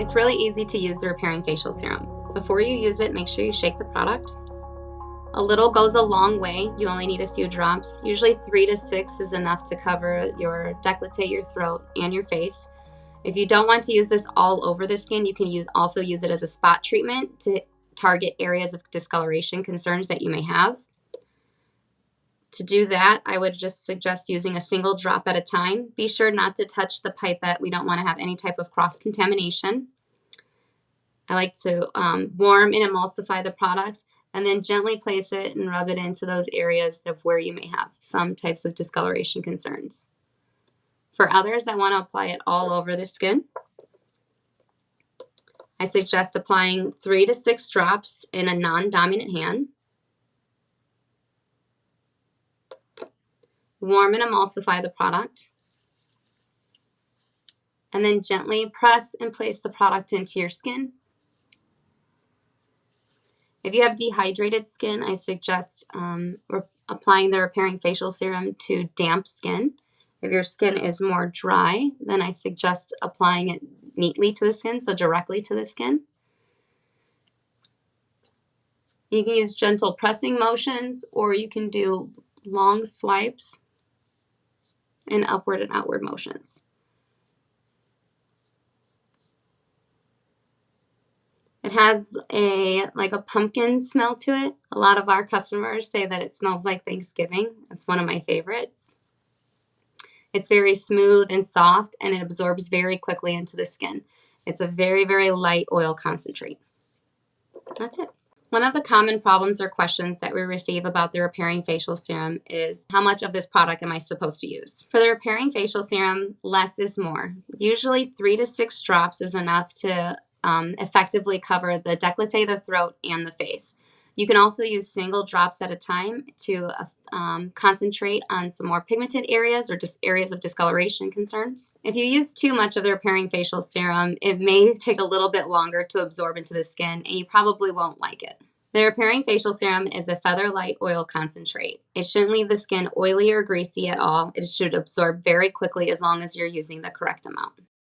It's really easy to use the repairing facial serum. Before you use it, make sure you shake the product. A little goes a long way. You only need a few drops. Usually 3 to 6 is enough to cover your décolleté, your throat, and your face. If you don't want to use this all over the skin, you can also use it as a spot treatment to target areas of discoloration concerns that you may have. To do that, I would just suggest using a single drop at a time. Be sure not to touch the pipette. We don't want to have any type of cross-contamination. I like to warm and emulsify the product and then gently place it and rub it into those areas of where you may have some types of discoloration concerns. For others that want to apply it all over the skin, I suggest applying 3 to 6 drops in a non-dominant hand. Warm and emulsify the product. And then gently press and place the product into your skin. If you have dehydrated skin, I suggest applying the repairing facial serum to damp skin. If your skin is more dry, then I suggest applying it neatly to the skin, so directly to the skin. You can use gentle pressing motions, or you can do long swipes and upward and outward motions. It has like a pumpkin smell to it. A lot of our customers say that it smells like Thanksgiving. It's one of my favorites. It's very smooth and soft, and it absorbs very quickly into the skin. It's a very, very light oil concentrate. That's it. One of the common problems or questions that we receive about the repairing facial serum is, how much of this product am I supposed to use? For the repairing facial serum, less is more. Usually 3 to 6 drops is enough to effectively cover the décolleté, the throat, and the face. You can also use single drops at a time to concentrate on some more pigmented areas or just areas of discoloration concerns. If you use too much of the repairing facial serum, it may take a little bit longer to absorb into the skin, and you probably won't like it. The repairing facial serum is a feather light oil concentrate. It shouldn't leave the skin oily or greasy at all. It should absorb very quickly as long as you're using the correct amount.